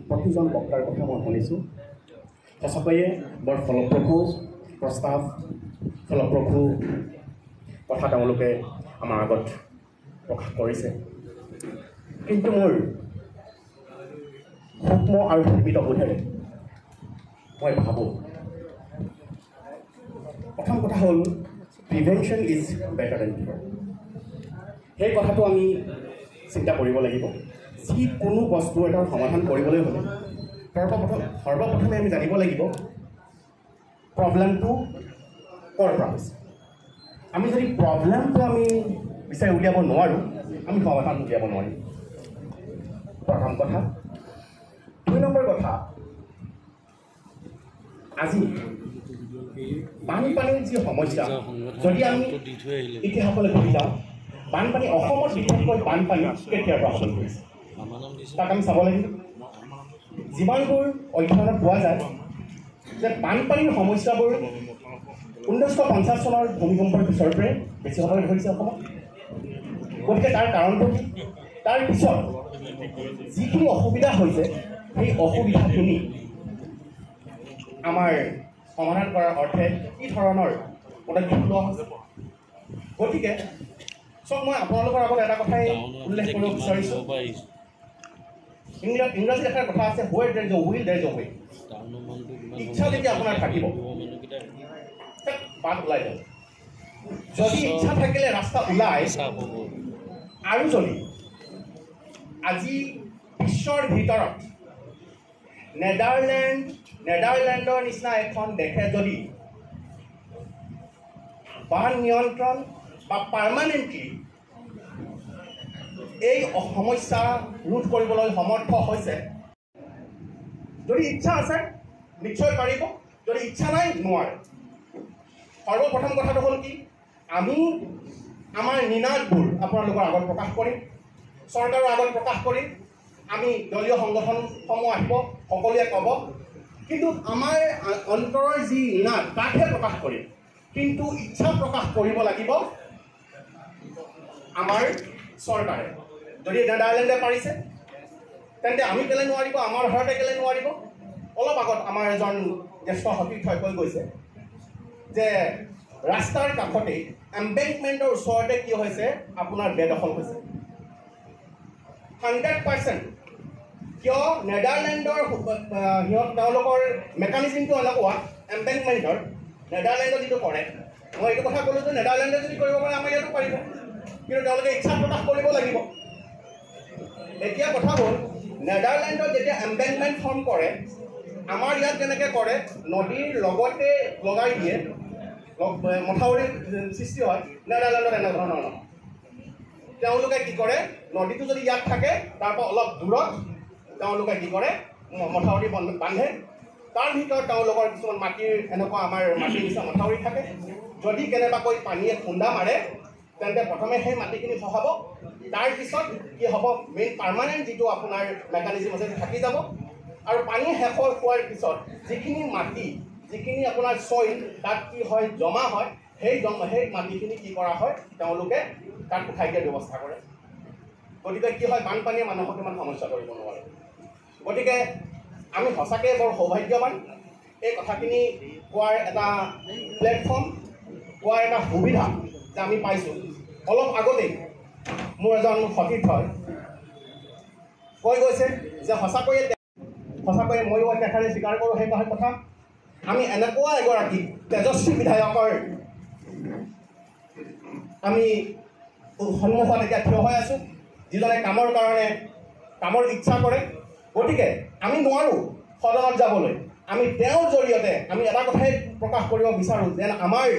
প্ৰতিজন বক্তাৰ কথা মই শুনিছোঁ। সঁচাকৈয়ে বৰ ফলপ্ৰসূ প্ৰস্তাৱ, ফলপ্ৰসূ কথা তেওঁলোকে আমাৰ আগত প্ৰকাশ কৰিছে। কিন্তু মোৰ সূক্ষ্ম আৰু সীমিত বোধেৰে মই ভাবোঁ, প্ৰথম কথা হ'ল প্ৰিভেনশ্যন ইজ বেটাৰ দেন কিউৰ। সেই কথাটো আমি চিন্তা কৰিব লাগিব। যিকোনো বস্তু এটাৰ সমাধান কৰিবলৈ হ'লে সৰ্বপ্ৰথমে আমি জানিব লাগিব প্ৰব্লেমটো ক'ৰ পৰা হৈছে। আমি যদি প্ৰব্লেমটো আমি বিচাৰি উলিয়াব নোৱাৰোঁ, আমি সমাধান উলিয়াব নোৱাৰিম। প্ৰথম কথা। 2 নম্বৰ কথা, আজি বানপানীৰ যি সমস্যা, যদি আমি ইতিহাসলৈ ঘূৰি যাওঁ, বানপানী অসমত বিশেষকৈ বানপানী কেতিয়াৰ পৰা হ'বলৈ ধৰিছে তাক আমি চাব লাগিব। যিমানবোৰ অধ্যয়নত পোৱা যায় যে বানপানীৰ সমস্যাবোৰ 1950 চনৰ ভূমিকম্পৰ পিছৰ পৰাই বেছি হ'বলৈ ধৰিছে অসমত। গতিকে তাৰ কাৰণটো কি? তাৰ পিছত যিখিনি অসুবিধা হৈছে, সেই অসুবিধাখিনি আমাৰ সমাধান কৰাৰ অৰ্থে কি ধৰণৰ পদক্ষেপ লোৱা হৈছে। গতিকে মই আপোনালোকৰ আগত এটা কথাই উল্লেখ কৰিব বিচাৰিছোঁ। ইংৰাজীত এটা কথা আছে, where there is a will there is a way. ইচ্ছা যেতিয়া আপোনাৰ থাকিব, বাট ওলাই যাব। যদি ইচ্ছা থাকিলে ৰাস্তা ওলাই। আৰু যদি আজি বিশ্বৰ ভিতৰত নেদাৰলেণ্ডৰ নিচিনা এখন দেশে যদি বান নিয়ন্ত্ৰণ বা পাৰ্মানেণ্টলি এই সমস্যা ৰোধ কৰিবলৈ সমৰ্থ হৈছে, যদি ইচ্ছা আছে নিশ্চয় পাৰিব, যদি ইচ্ছা নাই নোৱাৰে। সৰ্বপ্ৰথম কথাটো হ'ল কি, আমি আমাৰ নিনাদবোৰ আপোনালোকৰ আগত প্ৰকাশ কৰিম, চৰকাৰৰ আগত প্ৰকাশ কৰিম, আমি দলীয় সংগঠনসমূহ আহিব, সকলোৱে ক'ব, কিন্তু আমাৰ অন্তৰৰ যি নিনাদ তাকহে প্ৰকাশ কৰিম। কিন্তু ইচ্ছা প্ৰকাশ কৰিব লাগিব আমাৰ চৰকাৰে। যদি নেদাৰলেণ্ডে পাৰিছে, তেন্তে আমি কেলৈ নোৱাৰিব? আমাৰ ভাৰতে কেলৈ নোৱাৰিব? অলপ আগত আমাৰ এজন জ্যেষ্ঠ সতীৰ্থই কৈ গৈছে যে ৰাস্তাৰ কাষতেই এম্বেংকমেণ্টৰ ওচৰতে কি হৈছে, আপোনাৰ বেদখল হৈছে 100%। কিয়? নেদাৰলেণ্ডৰ তেওঁলোকৰ মেকানিজিমটো এনেকুৱা এম্বেংকমেণ্টৰ, নেদাৰলেণ্ডত যিটো কৰে, মই এইটো কথা ক'লোঁ যে নেদাৰলেণ্ডে যদি কৰিব পাৰে আমাৰ ইয়াতো পাৰিব, কিন্তু তেওঁলোকে ইচ্ছা প্ৰকাশ কৰিব লাগিব। এতিয়া কথা হ'ল, নেদাৰলেণ্ডত যেতিয়া এম্বেংকমেণ্ট ফৰ্ম কৰে, আমাৰ ইয়াত যেনেকৈ কৰে, নদীৰ লগতে লগাই দিয়ে, মথাউৰিৰ সৃষ্টি হয়, নেদাৰলেণ্ডত এনেধৰণৰ নহয়। তেওঁলোকে কি কৰে, নদীটো যদি ইয়াত থাকে, তাৰপৰা অলপ দূৰত তেওঁলোকে কি কৰে, মথাউৰি বান্ধে। তাৰ ভিতৰত তেওঁলোকৰ কিছুমান মাটিৰ এনেকুৱা আমাৰ মাটিৰ নিচিনা মথাউৰি থাকে। যদি কেনেবাকৈ পানীয়ে খুন্দা মাৰে, তেন্তে প্ৰথমে সেই মাটিখিনি খহাব, তাৰপিছত কি হ'ব, মেইন পাৰ্মানেণ্ট যিটো আপোনাৰ মেকানিজিম আছে থাকি যাব। আৰু পানী শেষ হোৱাৰ পিছত যিখিনি মাটি, যিখিনি আপোনাৰ চইল তাত কি হয়, জমা হয়, সেই মাটিখিনি কি কৰা হয়, তেওঁলোকে তাত উঠাই দিয়াৰ ব্যৱস্থা কৰে। গতিকে কি হয়, বানপানীয়ে মানুহক ইমান সমস্যা কৰিব নোৱাৰে। গতিকে আমি সঁচাকৈ বৰ সৌভাগ্যৱান, এই কথাখিনি কোৱাৰ এটা প্লেটফৰ্ম, কোৱাৰ এটা সুবিধা যে আমি পাইছোঁ। অলপ আগতেই মোৰ এজন সতীৰ্থই কৈ গৈছে যে সঁচাকৈয়ে ময়ো একেষাৰে স্বীকাৰ কৰোঁ সেই কথা। আমি এনেকুৱা এগৰাকী তেজস্বী বিধায়কৰ আমি সন্মুখত এতিয়া থিয় হৈ আছোঁ, যিজনে কামৰ কাৰণে কামৰ ইচ্ছা কৰে। গতিকে আমি নোৱাৰোঁ সদনত যাবলৈ, আমি তেওঁৰ জৰিয়তে আমি এটা কথাই প্ৰকাশ কৰিব বিচাৰোঁ যে আমাৰ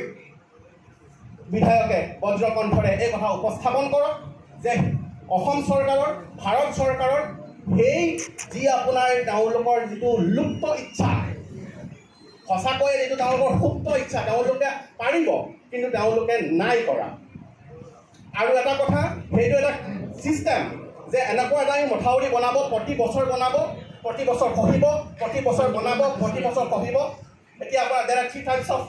বিধায়কে বজ্ৰকণ্ঠৰে এই কথা উপস্থাপন কৰক যে অসম চৰকাৰৰ, ভাৰত চৰকাৰৰ সেই যি আপোনাৰ তেওঁলোকৰ যিটো লুপ্ত ইচ্ছা, সঁচাকৈয়ে যিটো তেওঁলোকৰ সুপ্ত ইচ্ছা, তেওঁলোকে পাৰিব কিন্তু তেওঁলোকে নাই কৰা। আৰু এটা কথা, সেইটো এটা ছিষ্টেম যে এনেকুৱা এটা মথাউৰি বনাব, প্ৰতি বছৰ বনাব, প্ৰতি বছৰ খহিব, প্ৰতি বছৰ বনাব, প্ৰতি বছৰ খহিব। এতিয়া আপোনাৰ there are 3 types of